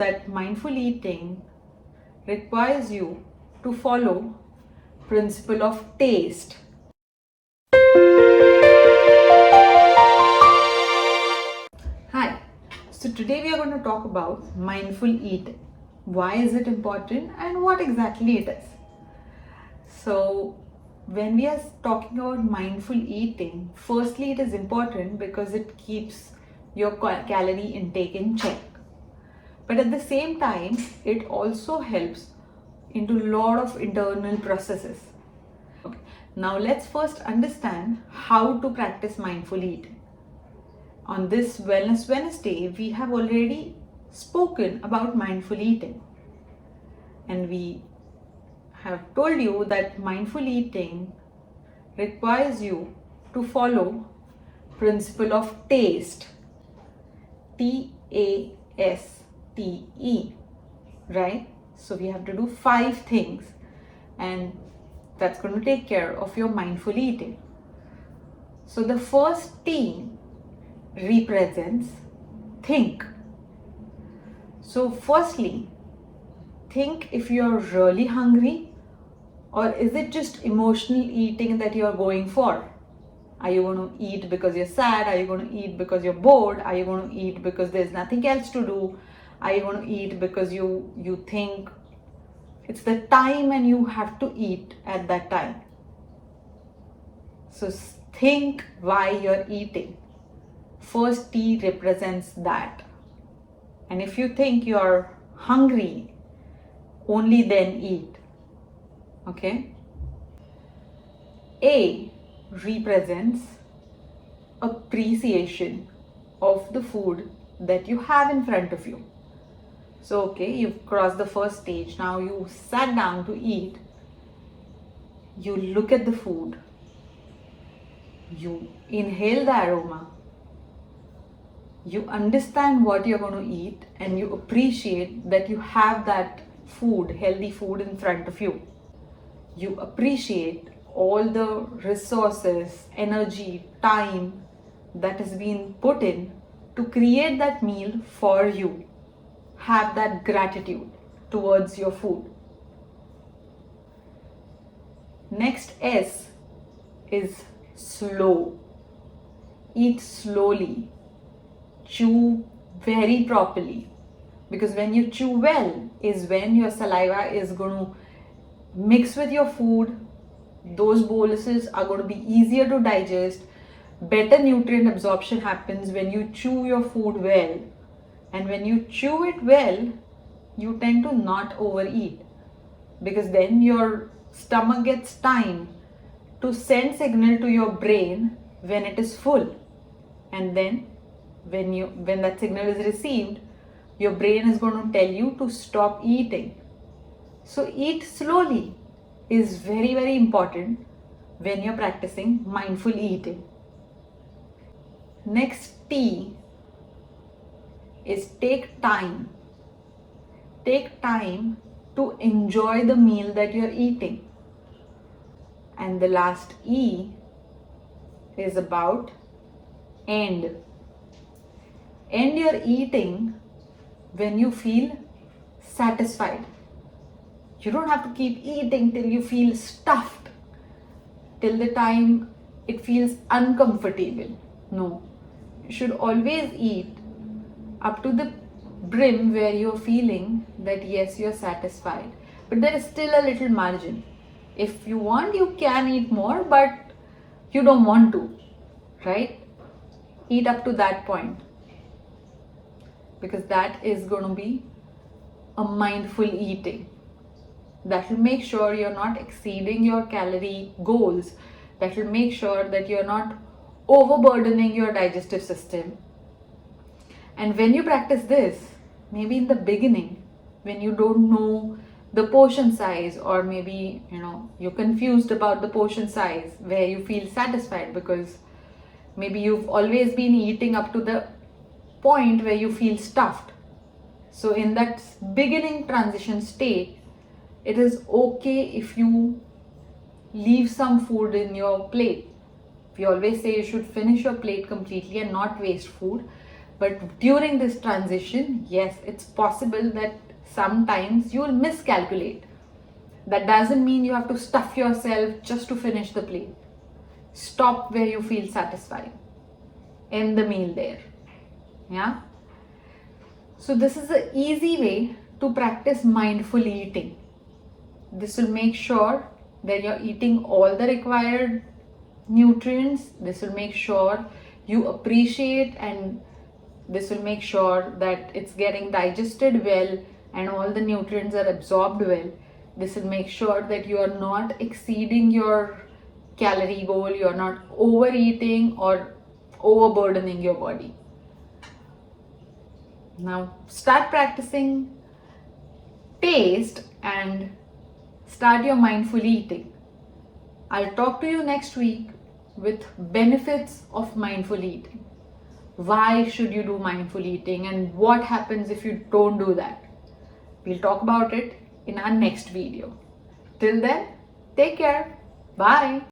that mindful eating requires you to follow principle of taste. Hi, so today we are going to talk about mindful eating. Why is it important and what exactly it is? So when we are talking about mindful eating, firstly it is important because it keeps your calorie intake in check. But at the same time, it also helps into a lot of internal processes. Okay. Now let's first understand how to practice mindful eating. On this Wellness Wednesday, we have already spoken about mindful eating. And we have told you that mindful eating requires you to follow principle of taste. TASTE, right? So we have to do 5 things, and that's going to take care of your mindful eating. So the first T represents think. So firstly, think if you're really hungry, or is it just emotional eating that you're going for? Are you going to eat because you're sad? Are you going to eat because you're bored? Are you going to eat because there's nothing else to do? Are you going to eat because you think it's the time and you have to eat at that time? So think why you're eating. First T represents that. And if you think you're hungry, only then eat. Okay? A represents appreciation of the food that you have in front of you. So okay, you've crossed the first stage. Now you sat down to eat. You look at the food. You inhale the aroma. You understand what you're going to eat, and you appreciate that you have that food, healthy food in front of you. You appreciate all the resources, energy, time that has been put in to create that meal for you. Have that gratitude towards your food. Next S is slow. Eat slowly. Chew very properly. Because when you chew well is when your saliva is going to mix with your food. Those boluses are going to be easier to digest. Better nutrient absorption happens when you chew your food well. And when you chew it well, you tend to not overeat. Because then your stomach gets time to send signal to your brain when it is full. And then when that signal is received, your brain is going to tell you to stop eating. So eat slowly is very, very important when you're practicing mindful eating. Next T is take time. Take time to enjoy the meal that you're eating. And the last E is about end. End your eating when you feel satisfied. You don't have to keep eating till you feel stuffed, till the time it feels uncomfortable. No, you should always eat up to the brim where you're feeling that yes, you're satisfied. But there is still a little margin. If you want, you can eat more, but you don't want to, right? Eat up to that point. Because that is going to be a mindful eating. That will make sure you're not exceeding your calorie goals. That will make sure that you're not overburdening your digestive system. And when you practice this, maybe in the beginning, when you don't know the portion size, or maybe you're confused about the portion size where you feel satisfied, because maybe you've always been eating up to the point where you feel stuffed. So in that beginning transition state, it is okay if you leave some food in your plate. We always say you should finish your plate completely and not waste food. But during this transition, yes, it's possible that sometimes you will miscalculate. That doesn't mean you have to stuff yourself just to finish the plate. Stop where you feel satisfied. End the meal there. Yeah. So this is an easy way to practice mindful eating. This will make sure that you're eating all the required nutrients. This will make sure you appreciate, and this will make sure that it's getting digested well and all the nutrients are absorbed well. This will make sure that you are not exceeding your calorie goal, you're not overeating or overburdening your body. Now start practicing taste and start your mindful eating. I'll talk to you next week with benefits of mindful eating. Why should you do mindful eating and what happens if you don't do that? We'll talk about it in our next video. Till then, take care. Bye.